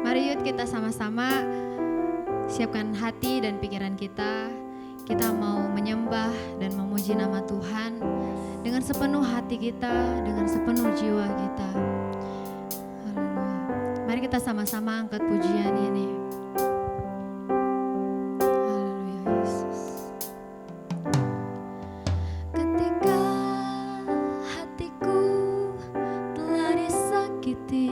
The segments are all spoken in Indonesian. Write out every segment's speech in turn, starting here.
Mari yuk kita sama-sama siapkan hati dan pikiran kita. Kita mau menyembah dan memuji nama Tuhan dengan sepenuh hati kita, dengan sepenuh jiwa kita. Haleluya. Mari kita sama-sama angkat pujian ini. Haleluya Yesus. Ketika hatiku telah disakiti,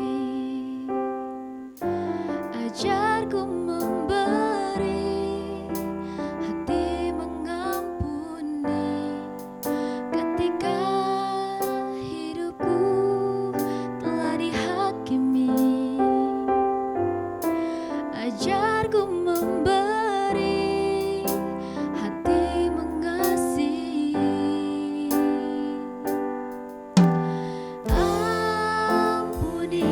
ajarku memberi, hati mengampuni. Ketika hidupku telah dihakimi, ajarku memberi, hati mengasihi. Ampuni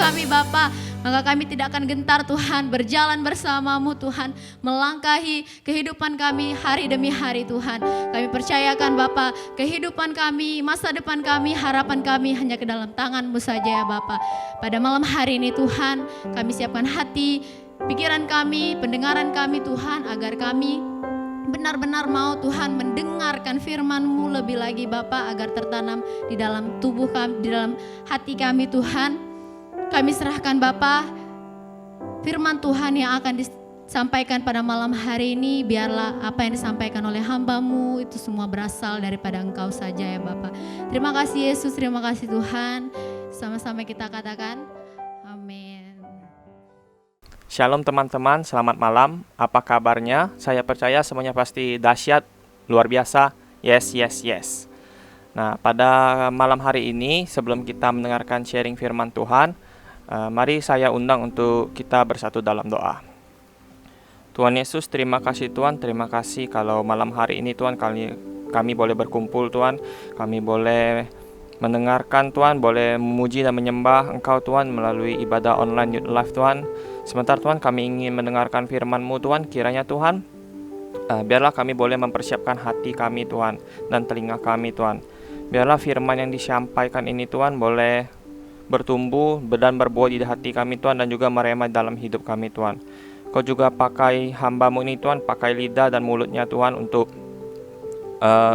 kami Bapa, maka kami tidak akan gentar Tuhan, berjalan bersamamu Tuhan, melangkahi kehidupan kami hari demi hari Tuhan. Kami percayakan Bapa, kehidupan kami, masa depan kami, harapan kami hanya ke dalam tangan-Mu saja ya Bapa. Pada malam hari ini Tuhan, kami siapkan hati, pikiran kami, pendengaran kami Tuhan, agar kami benar-benar mau Tuhan mendengarkan firman-Mu lebih lagi Bapa, agar tertanam di dalam tubuh kami, di dalam hati kami Tuhan. Kami serahkan Bapa firman Tuhan yang akan disampaikan pada malam hari ini, biarlah apa yang disampaikan oleh hamba-Mu itu semua berasal daripada Engkau saja ya Bapa. Terima kasih Yesus, terima kasih Tuhan. Sama-sama kita katakan amin. Shalom teman-teman, selamat malam. Apa kabarnya? Saya percaya semuanya pasti dahsyat, luar biasa. Yes, yes, yes. Nah, pada malam hari ini sebelum kita mendengarkan sharing firman Tuhan, mari saya undang untuk kita bersatu dalam doa. Tuhan Yesus, terima kasih Tuhan, terima kasih kalau malam hari ini Tuhan kami boleh berkumpul Tuhan, kami boleh mendengarkan Tuhan, boleh memuji dan menyembah Engkau Tuhan melalui ibadah online Youth Life Tuhan. Sebentar Tuhan, kami ingin mendengarkan firman-Mu Tuhan, kiranya Tuhan, biarlah kami boleh mempersiapkan hati kami Tuhan, dan telinga kami Tuhan. Biarlah firman yang disampaikan ini Tuhan boleh bertumbuh dan berbuah di hati kami Tuhan, dan juga merema dalam hidup kami Tuhan. Kau juga pakai hamba-Mu ini Tuhan, pakai lidah dan mulutnya Tuhan untuk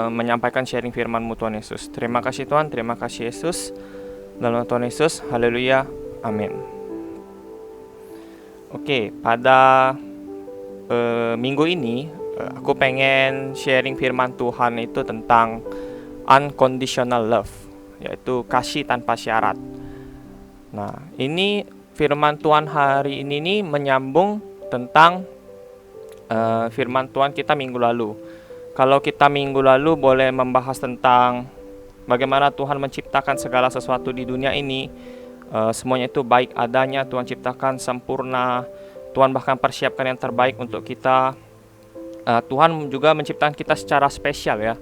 menyampaikan sharing firman-Mu Tuhan Yesus. Terima kasih Tuhan, terima kasih Yesus. Dalam nama Tuhan Yesus, haleluya, amin. Oke, pada minggu ini aku pengen sharing firman Tuhan itu tentang unconditional love, yaitu kasih tanpa syarat. Nah, ini firman Tuhan hari ini nih menyambung tentang firman Tuhan kita minggu lalu. Kalau kita minggu lalu boleh membahas tentang bagaimana Tuhan menciptakan segala sesuatu di dunia ini, semuanya itu baik adanya, Tuhan ciptakan sempurna, Tuhan bahkan persiapkan yang terbaik untuk kita. Tuhan juga menciptakan kita secara spesial ya.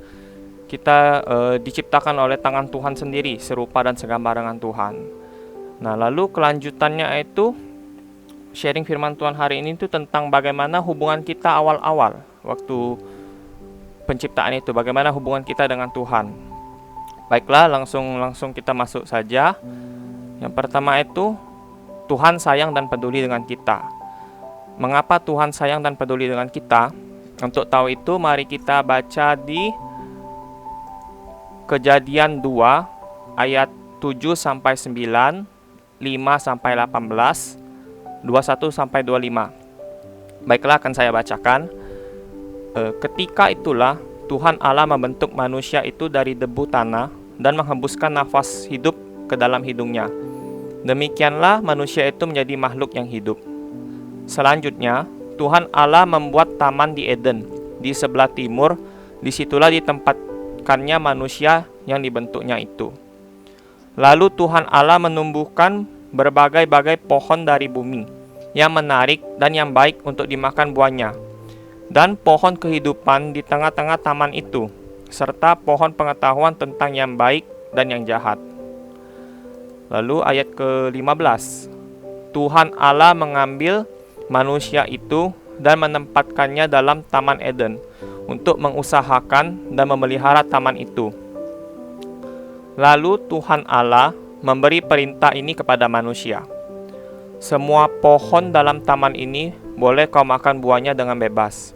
Kita diciptakan oleh tangan Tuhan sendiri, serupa dan segambar dengan Tuhan. Nah, lalu kelanjutannya itu sharing firman Tuhan hari ini itu tentang bagaimana hubungan kita awal-awal waktu penciptaan itu, bagaimana hubungan kita dengan Tuhan. Baiklah, langsung kita masuk saja. Yang pertama itu, Tuhan sayang dan peduli dengan kita. Mengapa Tuhan sayang dan peduli dengan kita? Untuk tahu itu, mari kita baca di Kejadian 2 ayat 7 sampai 9, 5 sampai 18, 21 sampai 25. Baiklah, akan saya bacakan. Ketika itulah Tuhan Allah membentuk manusia itu dari debu tanah dan menghembuskan nafas hidup ke dalam hidungnya. Demikianlah manusia itu menjadi makhluk yang hidup. Selanjutnya, Tuhan Allah membuat taman di Eden, di sebelah timur. Disitulah ditempatkannya manusia yang dibentuknya itu. Lalu Tuhan Allah menumbuhkan berbagai-bagai pohon dari bumi, yang menarik dan yang baik untuk dimakan buahnya, dan pohon kehidupan di tengah-tengah taman itu, serta pohon pengetahuan tentang yang baik dan yang jahat. Lalu ayat ke-15, Tuhan Allah mengambil manusia itu dan menempatkannya dalam Taman Eden untuk mengusahakan dan memelihara taman itu. Lalu Tuhan Allah memberi perintah ini kepada manusia. Semua pohon dalam taman ini boleh kau makan buahnya dengan bebas.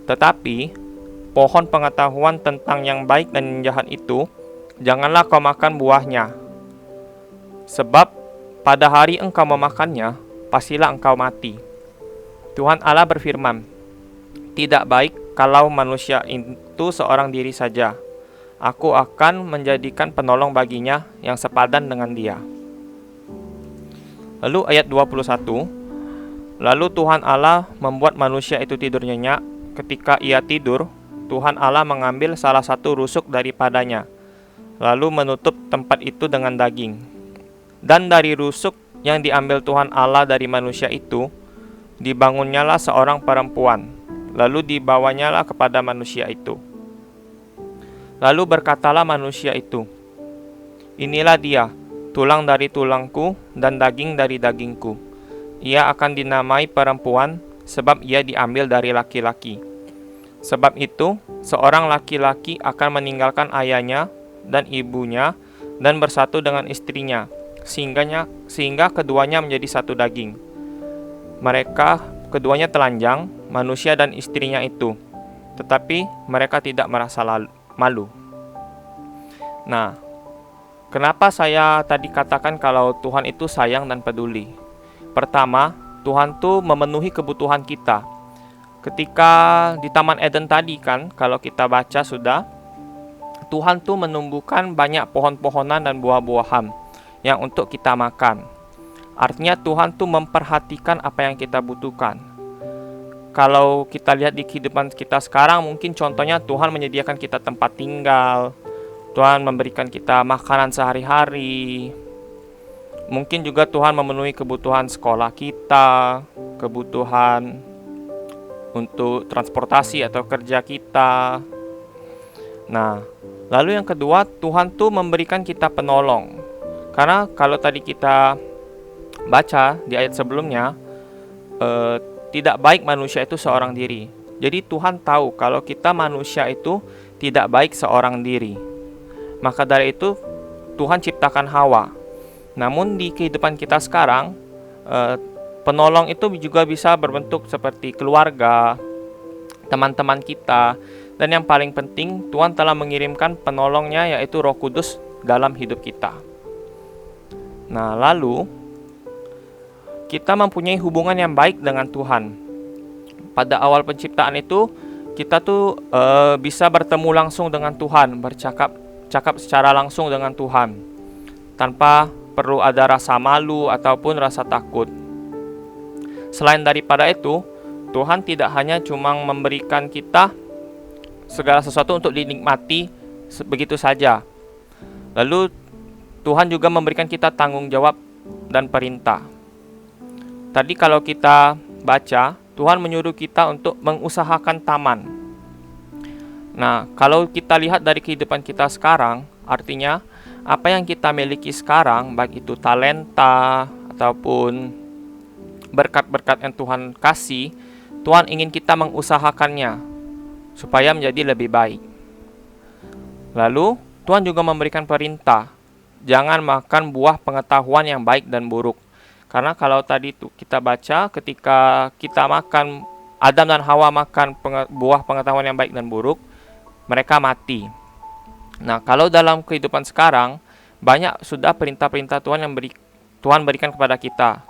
Tetapi pohon pengetahuan tentang yang baik dan yang jahat itu, janganlah kau makan buahnya. Sebab pada hari engkau memakannya, pastilah engkau mati. Tuhan Allah berfirman, tidak baik kalau manusia itu seorang diri saja. Aku akan menjadikan penolong baginya yang sepadan dengan dia. Lalu ayat 21, lalu Tuhan Allah membuat manusia itu tidur nyenyak. Ketika ia tidur, Tuhan Allah mengambil salah satu rusuk daripadanya, lalu menutup tempat itu dengan daging. Dan dari rusuk yang diambil Tuhan Allah dari manusia itu, dibangunnyalah seorang perempuan, lalu dibawanyalah kepada manusia itu. Lalu berkatalah manusia itu, inilah dia, tulang dari tulangku dan daging dari dagingku. Ia akan dinamai perempuan, sebab ia diambil dari laki-laki. Sebab itu, seorang laki-laki akan meninggalkan ayahnya dan ibunya dan bersatu dengan istrinya, sehingga keduanya menjadi satu daging. Mereka keduanya telanjang, manusia dan istrinya itu, tetapi mereka tidak merasa malu. Nah, kenapa saya tadi katakan kalau Tuhan itu sayang dan peduli? Pertama, Tuhan tuh memenuhi kebutuhan kita. Ketika di Taman Eden tadi kan, kalau kita baca sudah, Tuhan tuh menumbuhkan banyak pohon-pohonan dan buah-buahan yang untuk kita makan. Artinya Tuhan tuh memperhatikan apa yang kita butuhkan. Kalau kita lihat di kehidupan kita sekarang, mungkin contohnya Tuhan menyediakan kita tempat tinggal, Tuhan memberikan kita makanan sehari-hari. Mungkin juga Tuhan memenuhi kebutuhan sekolah kita, kebutuhan untuk transportasi atau kerja kita. Nah, lalu yang kedua, Tuhan tuh memberikan kita penolong. Karena kalau tadi kita baca di ayat sebelumnya, tidak baik manusia itu seorang diri. Jadi Tuhan tahu kalau kita manusia itu tidak baik seorang diri. Maka dari itu Tuhan ciptakan Hawa. Namun di kehidupan kita sekarang, penolong itu juga bisa berbentuk seperti keluarga, teman-teman kita. Dan yang paling penting, Tuhan telah mengirimkan penolongnya, yaitu Roh Kudus dalam hidup kita. Nah, lalu kita mempunyai hubungan yang baik dengan Tuhan. Pada awal penciptaan itu, kita tuh bisa bertemu langsung dengan Tuhan, bercakap secara langsung dengan Tuhan, tanpa perlu ada rasa malu ataupun rasa takut. Selain daripada itu, Tuhan tidak hanya cuma memberikan kita segala sesuatu untuk dinikmati begitu saja. Lalu Tuhan juga memberikan kita tanggung jawab dan perintah. Tadi kalau kita baca, Tuhan menyuruh kita untuk mengusahakan taman. Nah, kalau kita lihat dari kehidupan kita sekarang, artinya apa yang kita miliki sekarang, baik itu talenta ataupun berkat-berkat yang Tuhan kasih, Tuhan ingin kita mengusahakannya supaya menjadi lebih baik. Lalu, Tuhan juga memberikan perintah, jangan makan buah pengetahuan yang baik dan buruk. Karena kalau tadi kita baca, ketika kita makan, Adam dan Hawa makan buah pengetahuan yang baik dan buruk, mereka mati. Nah, kalau dalam kehidupan sekarang, banyak sudah perintah-perintah Tuhan yang Tuhan berikan kepada kita.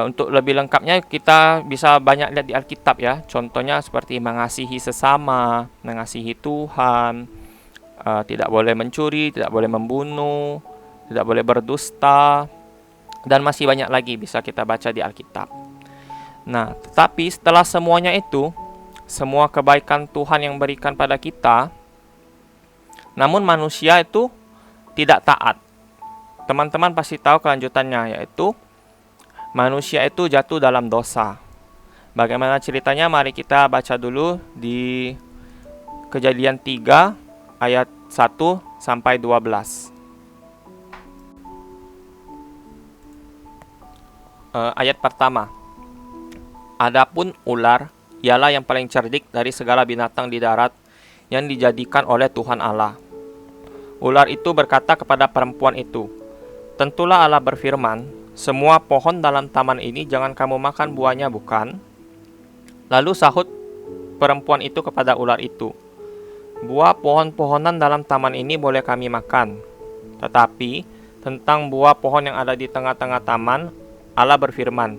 Untuk lebih lengkapnya, kita bisa banyak lihat di Alkitab ya. Contohnya seperti mengasihi sesama, mengasihi Tuhan, tidak boleh mencuri, tidak boleh membunuh, tidak boleh berdusta, dan masih banyak lagi bisa kita baca di Alkitab. Nah, tetapi setelah semuanya itu, semua kebaikan Tuhan yang berikan pada kita, namun manusia itu tidak taat. Teman-teman pasti tahu kelanjutannya, yaitu manusia itu jatuh dalam dosa. Bagaimana ceritanya? Mari kita baca dulu di Kejadian 3 ayat 1 sampai 12. Ayat pertama. Adapun ular ialah yang paling cerdik dari segala binatang di darat yang dijadikan oleh Tuhan Allah. Ular itu berkata kepada perempuan itu, "Tentulah Allah berfirman, semua pohon dalam taman ini jangan kamu makan buahnya, bukan?" Lalu sahut perempuan itu kepada ular itu, "Buah pohon-pohonan dalam taman ini boleh kami makan. Tetapi tentang buah pohon yang ada di tengah-tengah taman, Allah berfirman,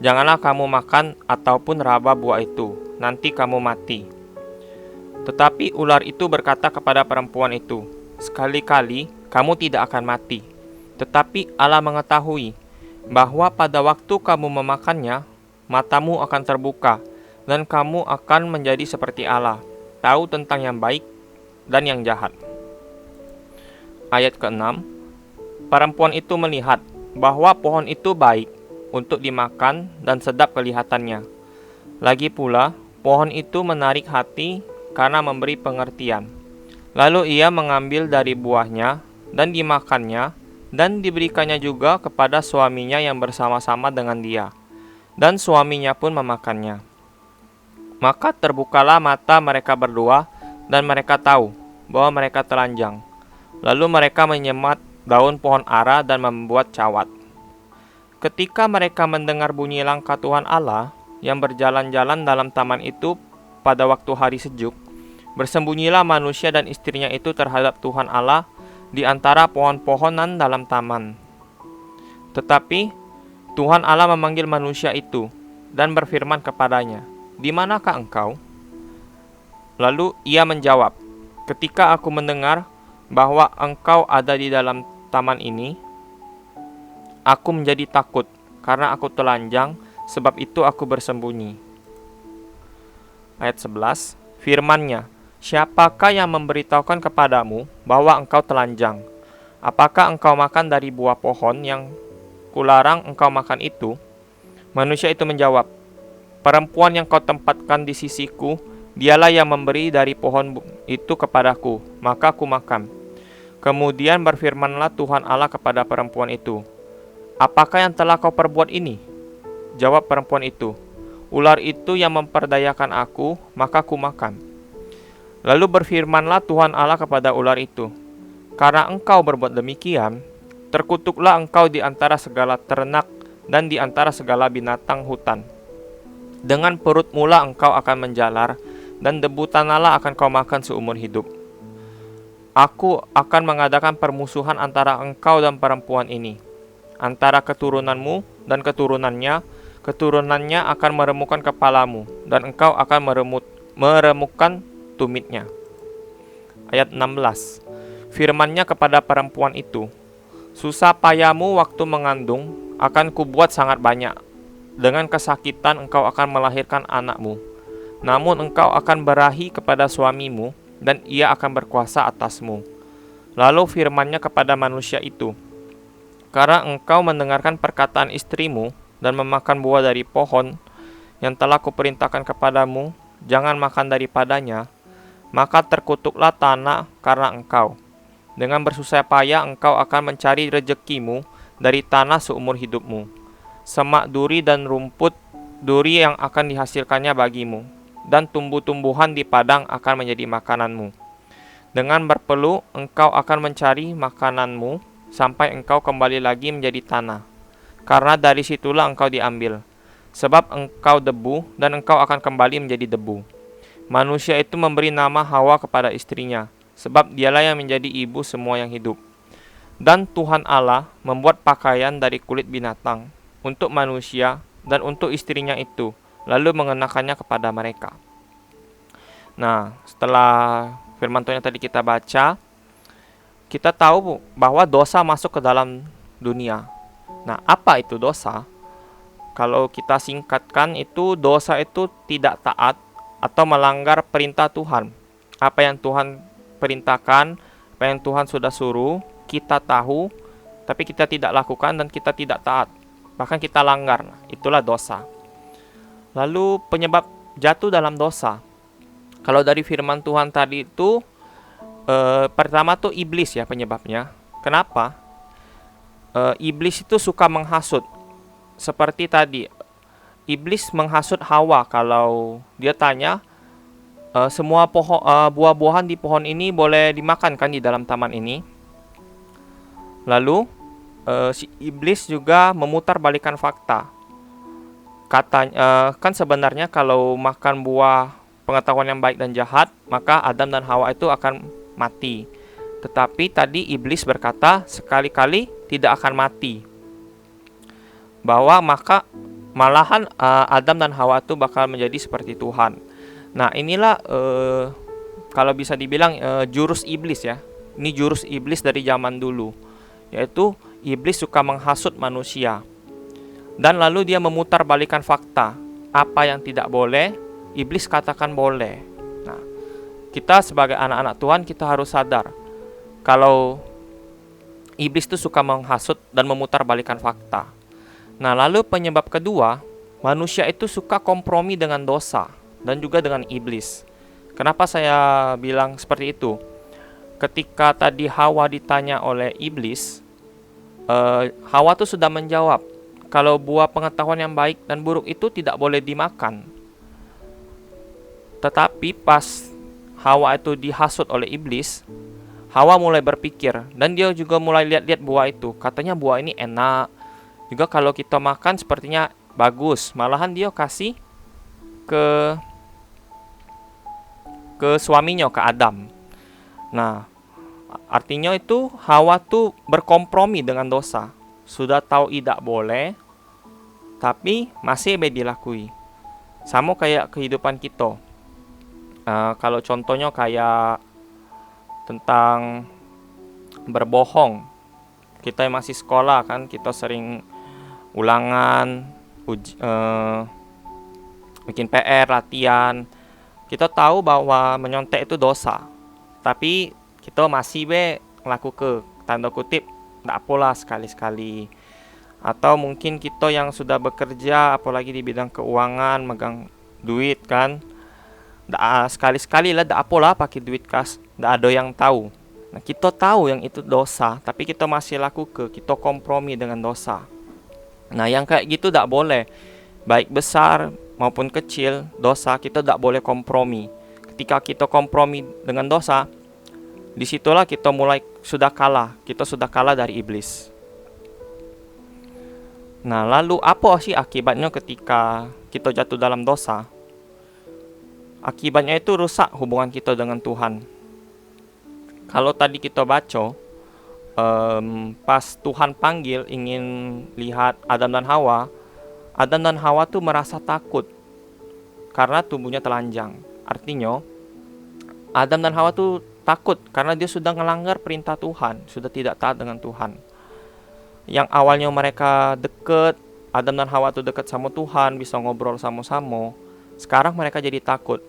janganlah kamu makan ataupun raba buah itu, nanti kamu mati." Tetapi ular itu berkata kepada perempuan itu, "Sekali-kali kamu tidak akan mati. Tetapi Allah mengetahui bahwa pada waktu kamu memakannya, matamu akan terbuka, dan kamu akan menjadi seperti Allah, tahu tentang yang baik dan yang jahat." Ayat ke-6, perempuan itu melihat bahwa pohon itu baik untuk dimakan dan sedap kelihatannya. Lagi pula, pohon itu menarik hati karena memberi pengertian. Lalu ia mengambil dari buahnya dan dimakannya, dan diberikannya juga kepada suaminya yang bersama-sama dengan dia, dan suaminya pun memakannya. Maka terbukalah mata mereka berdua, dan mereka tahu bahwa mereka telanjang. Lalu mereka menyemat daun pohon ara dan membuat cawat. Ketika mereka mendengar bunyi langkah Tuhan Allah yang berjalan-jalan dalam taman itu pada waktu hari sejuk, bersembunyilah manusia dan istrinya itu terhadap Tuhan Allah di antara pohon-pohonan dalam taman. Tetapi Tuhan Allah memanggil manusia itu dan berfirman kepadanya, "Di manakah engkau?" Lalu ia menjawab, "Ketika aku mendengar bahwa engkau ada di dalam taman ini, aku menjadi takut karena aku telanjang, sebab itu aku bersembunyi." Ayat 11, firman-Nya, "Siapakah yang memberitahukan kepadamu bahwa engkau telanjang? Apakah engkau makan dari buah pohon yang kularang engkau makan itu?" Manusia itu menjawab, "Perempuan yang kau tempatkan di sisiku, dialah yang memberi dari pohon itu kepadaku, maka aku makan." Kemudian berfirmanlah Tuhan Allah kepada perempuan itu, "Apakah yang telah kau perbuat ini?" Jawab perempuan itu, "Ular itu yang memperdayakan aku, maka aku makan." Lalu berfirmanlah Tuhan Allah kepada ular itu, "Karena engkau berbuat demikian, terkutuklah engkau di antara segala ternak dan di antara segala binatang hutan. Dengan perut mula engkau akan menjalar, dan debu tanahlah akan kau makan seumur hidup. Aku akan mengadakan permusuhan antara engkau dan perempuan ini, antara keturunanmu dan keturunannya. Keturunannya akan meremukkan kepalamu, dan engkau akan meremukkan tumitnya." Ayat 16, firman-Nya kepada perempuan itu, "Susah payahmu waktu mengandung akan kubuat sangat banyak. Dengan kesakitan engkau akan melahirkan anakmu. Namun engkau akan berahi kepada suamimu, dan ia akan berkuasa atasmu." Lalu firman-Nya kepada manusia itu, "Karena engkau mendengarkan perkataan istrimu dan memakan buah dari pohon yang telah kuperintahkan kepadamu, jangan makan daripadanya, maka terkutuklah tanah karena engkau. Dengan bersusah payah engkau akan mencari rejekimu dari tanah seumur hidupmu. Semak duri dan rumput duri yang akan dihasilkannya bagimu, dan tumbuh-tumbuhan di padang akan menjadi makananmu. Dengan berpeluh engkau akan mencari makananmu sampai engkau kembali lagi menjadi tanah, karena dari situlah engkau diambil. Sebab engkau debu, dan engkau akan kembali menjadi debu." Manusia itu memberi nama Hawa kepada istrinya, sebab dialah yang menjadi ibu semua yang hidup. Dan Tuhan Allah membuat pakaian dari kulit binatang untuk manusia dan untuk istrinya itu, lalu mengenakannya kepada mereka. Nah, setelah firman Tuhan yang tadi kita baca, kita tahu bahwa dosa masuk ke dalam dunia. Nah, apa itu dosa? Kalau kita singkatkan, itu dosa itu tidak taat atau melanggar perintah Tuhan. Apa yang Tuhan perintahkan, apa yang Tuhan sudah suruh, kita tahu, tapi kita tidak lakukan dan kita tidak taat. Bahkan kita langgar, itulah dosa. Lalu penyebab jatuh dalam dosa. Kalau dari firman Tuhan tadi itu, pertama tuh iblis ya penyebabnya. Kenapa? Iblis itu suka menghasut. Seperti tadi, iblis menghasut Hawa kalau dia tanya, semua buah-buahan di pohon ini boleh dimakan kan di dalam taman ini? Lalu si iblis juga memutarbalikkan fakta. Katanya kan sebenarnya kalau makan buah pengetahuan yang baik dan jahat, maka Adam dan Hawa itu akan mati. Tetapi tadi iblis berkata sekali-kali tidak akan mati. Bahwa maka malahan Adam dan Hawa itu bakal menjadi seperti Tuhan. Nah, inilah kalau bisa dibilang jurus iblis ya. Ini jurus iblis dari zaman dulu, yaitu iblis suka menghasut manusia, dan lalu dia memutarbalikkan fakta. Apa yang tidak boleh, iblis katakan boleh. Nah, kita sebagai anak-anak Tuhan, kita harus sadar kalau iblis itu suka menghasut dan memutarbalikkan fakta. Nah, lalu penyebab kedua, manusia itu suka kompromi dengan dosa dan juga dengan iblis. Kenapa saya bilang seperti itu? Ketika tadi Hawa ditanya oleh iblis, Hawa tuh sudah menjawab kalau buah pengetahuan yang baik dan buruk itu tidak boleh dimakan. Tetapi pas Hawa itu dihasut oleh iblis, Hawa mulai berpikir dan dia juga mulai lihat-lihat buah itu. Katanya buah ini enak. Juga kalau kita makan sepertinya bagus. Malahan dia kasih ke suaminya, ke Adam. Nah, artinya itu Hawa tuh berkompromi dengan dosa. Sudah tahu tidak boleh, tapi masih dilakui. Sama kayak kehidupan kita. Kalau contohnya kayak tentang berbohong, kita yang masih sekolah kan, kita sering ulangan, bikin PR, latihan. Kita tahu bahwa menyontek itu dosa, tapi kita masih ngelaku ke tanda kutip nggak apalah sekali-sekali. Atau mungkin kita yang sudah bekerja, apalagi di bidang keuangan, megang duit kan, sekali-sekali lah nggak apalah pakai duit kas, nggak ada yang tahu. Nah, kita tahu yang itu dosa, tapi kita masih laku ke, kita kompromi dengan dosa. Nah, yang kayak gitu nggak boleh. Baik besar maupun kecil, dosa kita tidak boleh kompromi. Ketika kita kompromi dengan dosa, disitulah kita mulai sudah kalah. Kita sudah kalah dari iblis. Nah, lalu apa sih akibatnya ketika kita jatuh dalam dosa? Akibatnya itu rusak hubungan kita dengan Tuhan. Kalau tadi kita baca, pas Tuhan panggil ingin lihat Adam dan Hawa tuh merasa takut karena tubuhnya telanjang. Artinya Adam dan Hawa tuh takut karena dia sudah melanggar perintah Tuhan, sudah tidak taat dengan Tuhan. Yang awalnya mereka dekat, Adam dan Hawa tuh dekat sama Tuhan, bisa ngobrol sama-sama. Sekarang mereka jadi takut.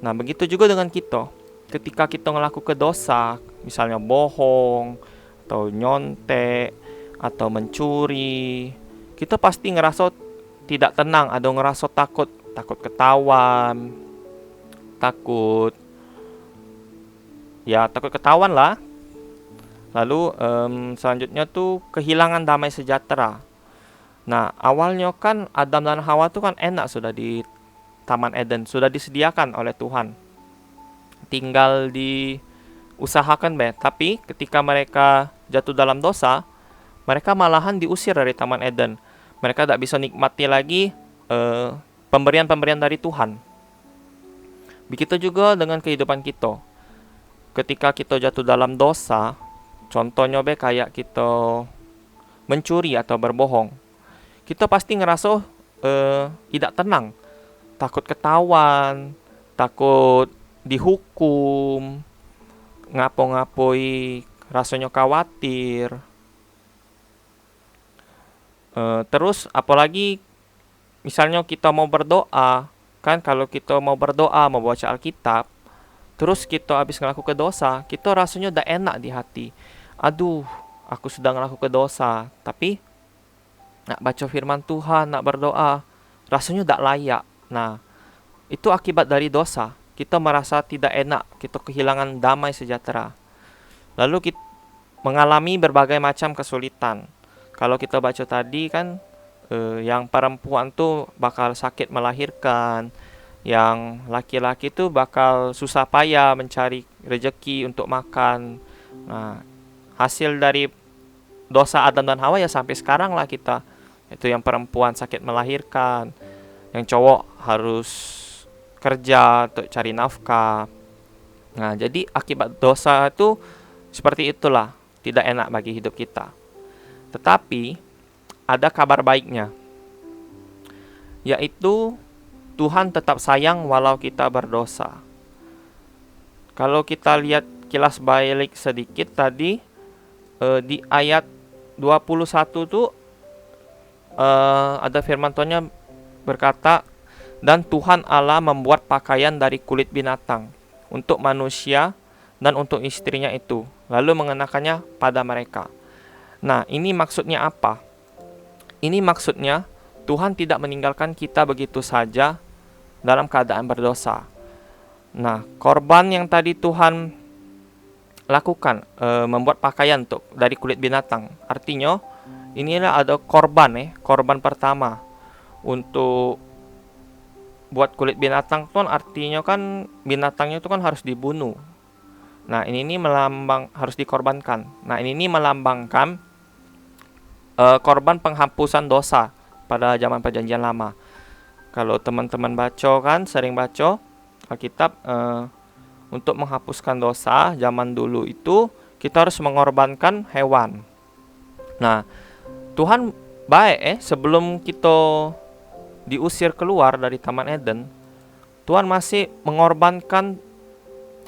Nah, begitu juga dengan kita. Ketika kita ngelakukan dosa, misalnya bohong, atau nyontek, atau mencuri, kita pasti ngerasa tidak tenang, ada ngerasa takut ketahuan, takut ketahuan lah. Lalu selanjutnya tuh kehilangan damai sejahtera. Nah, awalnya kan Adam dan Hawa tuh kan enak sudah di Taman Eden, sudah disediakan oleh Tuhan, tinggal diusahakan tapi ketika mereka jatuh dalam dosa, mereka malahan diusir dari Taman Eden. Mereka tidak bisa nikmati lagi pemberian-pemberian dari Tuhan. Begitu juga dengan kehidupan kita. Ketika kita jatuh dalam dosa, contohnya kayak kita mencuri atau berbohong, kita pasti ngerasa tidak tenang, takut ketahuan, takut dihukum, ngapo-ngapoi, rasanya khawatir. Terus apalagi misalnya kita mau berdoa, kan kalau kita mau berdoa, mau baca Alkitab, terus kita habis ngelakukan dosa, kita rasanya udah enak di hati. Aduh, aku sudah ngelakukan dosa, tapi nak baca firman Tuhan, nak berdoa, rasanya udah layak. Nah, itu akibat dari dosa. Kita merasa tidak enak, kita kehilangan damai sejahtera. Lalu kita mengalami berbagai macam kesulitan. Kalau kita baca tadi kan, yang perempuan tuh bakal sakit melahirkan, yang laki-laki tuh bakal susah payah mencari rezeki untuk makan. Nah, hasil dari dosa Adam dan Hawa ya sampai sekarang lah kita. Itu yang perempuan sakit melahirkan, yang cowok harus kerja untuk cari nafkah. Nah, jadi akibat dosa itu seperti itulah, tidak enak bagi hidup kita. Tetapi ada kabar baiknya, yaitu Tuhan tetap sayang walau kita berdosa. Kalau kita lihat kilas balik sedikit tadi, di ayat 21 tuh ada firman Tuhannya berkata, dan Tuhan Allah membuat pakaian dari kulit binatang untuk manusia dan untuk istrinya itu, lalu mengenakannya pada mereka. Nah, ini maksudnya apa? Ini maksudnya Tuhan tidak meninggalkan kita begitu saja dalam keadaan berdosa. Nah, korban yang tadi Tuhan lakukan membuat pakaian dari kulit binatang. Artinya inilah ada korban korban pertama untuk buat kulit binatang tuh artinya kan binatangnya itu kan harus dibunuh. Nah, ini harus dikorbankan. Nah, ini melambangkan korban penghapusan dosa pada zaman Perjanjian Lama. Kalau teman-teman sering baca Alkitab, untuk menghapuskan dosa zaman dulu itu kita harus mengorbankan hewan. Nah, Tuhan baik sebelum kita diusir keluar dari Taman Eden, Tuhan masih mengorbankan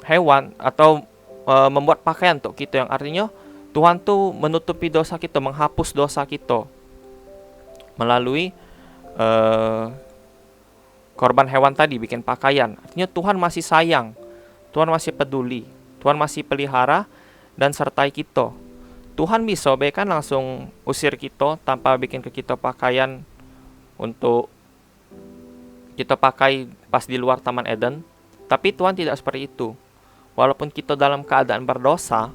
hewan atau membuat pakaian untuk kita, yang artinya Tuhan tuh menutupi dosa kita, menghapus dosa kita melalui korban hewan tadi, bikin pakaian. Artinya Tuhan masih sayang, Tuhan masih peduli, Tuhan masih pelihara dan sertai kita. Tuhan bisa kan langsung usir kita tanpa bikin ke kita pakaian untuk kita pakai pas di luar Taman Eden. Tapi Tuhan tidak seperti itu. Walaupun kita dalam keadaan berdosa,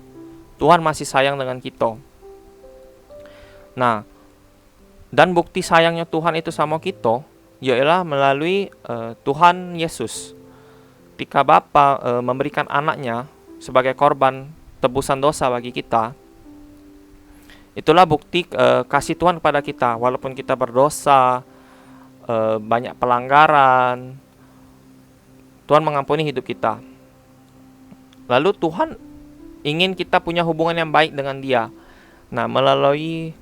Tuhan masih sayang dengan kita. Nah, dan bukti sayangnya Tuhan itu sama kita ialah melalui Tuhan Yesus. Ketika Bapa memberikan anaknya sebagai korban tebusan dosa bagi kita, itulah bukti kasih Tuhan kepada kita. Walaupun kita berdosa, banyak pelanggaran, Tuhan mengampuni hidup kita. Lalu Tuhan ingin kita punya hubungan yang baik dengan Dia. Nah, melalui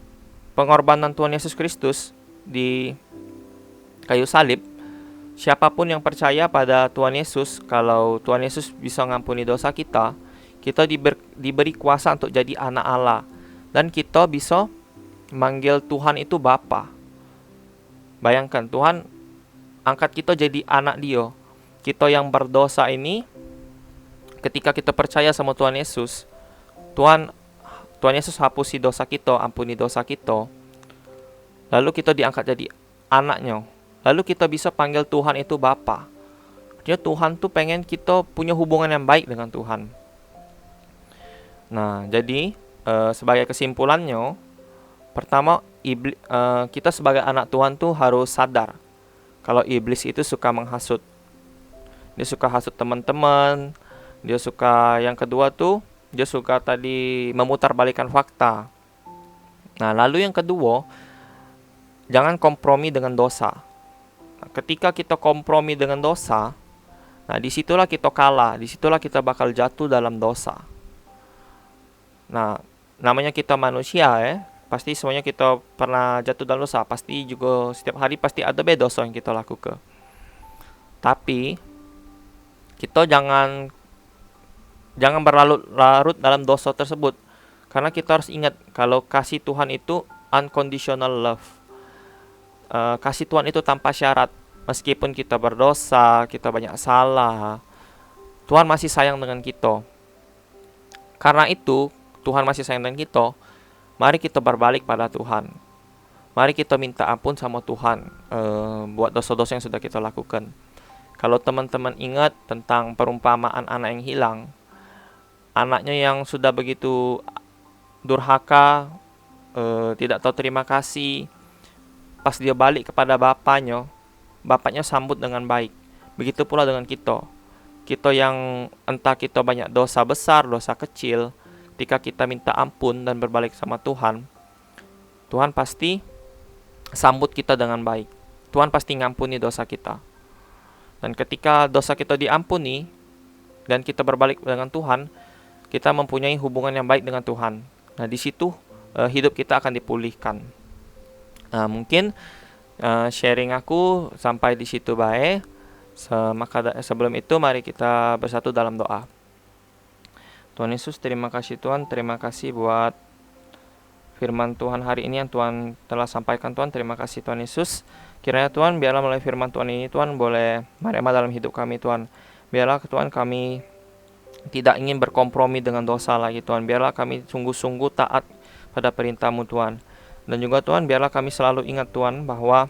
pengorbanan Tuhan Yesus Kristus di kayu salib, siapapun yang percaya pada Tuhan Yesus, kalau Tuhan Yesus bisa mengampuni dosa kita, kita diberi kuasa untuk jadi anak Allah. Dan kita bisa manggil Tuhan itu Bapa. Bayangkan, Tuhan angkat kita jadi anak Dia. Kita yang berdosa ini, ketika kita percaya sama Tuhan Yesus, Tuhan Yesus hapusi dosa kita, ampuni dosa kita. Lalu kita diangkat jadi anaknya. Lalu kita bisa panggil Tuhan itu Bapa. Artinya Tuhan tuh pengen kita punya hubungan yang baik dengan Tuhan. Nah, jadi sebagai kesimpulannya, pertama, kita sebagai anak Tuhan tuh harus sadar kalau iblis itu suka menghasut. Dia suka hasut teman-teman. Dia suka, yang kedua tuh, dia suka tadi memutarbalikkan fakta. Nah, lalu yang kedua, jangan kompromi dengan dosa. Ketika kita kompromi dengan dosa, nah disitulah kita kalah, disitulah kita bakal jatuh dalam dosa. Nah, namanya kita manusia pasti semuanya kita pernah jatuh dalam dosa. Pasti juga setiap hari pasti ada dosa yang kita lakukan. Tapi kita jangan berlarut-larut dalam dosa tersebut. Karena kita harus ingat kalau kasih Tuhan itu unconditional love. Kasih Tuhan itu tanpa syarat. Meskipun kita berdosa, kita banyak salah, Tuhan masih sayang dengan kita. Karena itu, Tuhan masih sayang dengan kita. Mari kita berbalik pada Tuhan. Mari kita minta ampun sama Tuhan buat dosa-dosa yang sudah kita lakukan. Kalau teman-teman ingat tentang perumpamaan anak yang hilang, anaknya yang sudah begitu durhaka, tidak tahu terima kasih, pas dia balik kepada bapaknya sambut dengan baik. Begitu pula dengan kita. Kita yang entah kita banyak dosa besar, dosa kecil, ketika kita minta ampun dan berbalik sama Tuhan, Tuhan pasti sambut kita dengan baik. Tuhan pasti ngampuni dosa kita. Dan ketika dosa kita diampuni dan kita berbalik dengan Tuhan, kita mempunyai hubungan yang baik dengan Tuhan. Nah, di situ hidup kita akan dipulihkan. Nah, mungkin sharing aku sampai di situ baik. Maka sebelum itu mari kita bersatu dalam doa. Tuhan Yesus, terima kasih Tuhan, terima kasih buat firman Tuhan hari ini yang Tuhan telah sampaikan Tuhan. Terima kasih Tuhan Yesus. Kiranya Tuhan, biarlah melalui firman Tuhan ini Tuhan boleh merema dalam hidup kami Tuhan. Biarlah Tuhan kami tidak ingin berkompromi dengan dosa lagi Tuhan. Biarlah kami sungguh-sungguh taat pada perintah-Mu Tuhan. Dan juga Tuhan, biarlah kami selalu ingat Tuhan bahwa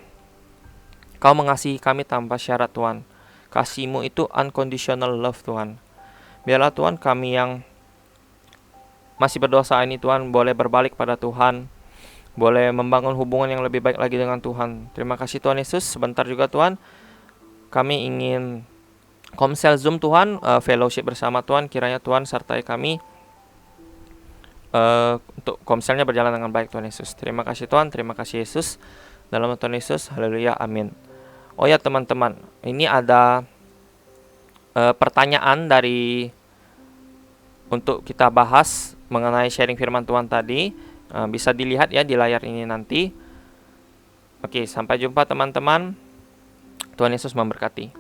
Kau mengasihi kami tanpa syarat Tuhan. Kasih-Mu itu unconditional love Tuhan. Biarlah Tuhan kami yang masih berdosa ini Tuhan boleh berbalik pada Tuhan, boleh membangun hubungan yang lebih baik lagi dengan Tuhan. Terima kasih Tuhan Yesus. Sebentar juga Tuhan, kami ingin Komsel Zoom Tuhan, fellowship bersama Tuhan. Kiranya Tuhan sertai kami untuk komselnya berjalan dengan baik Tuhan Yesus. Terima kasih Tuhan, terima kasih Yesus. Dalam nama Tuhan Yesus, haleluya, amin. Oh ya teman-teman, ini ada pertanyaan untuk kita bahas mengenai sharing firman Tuhan tadi. Bisa dilihat ya di layar ini nanti. Oke, sampai jumpa teman-teman. Tuhan Yesus memberkati.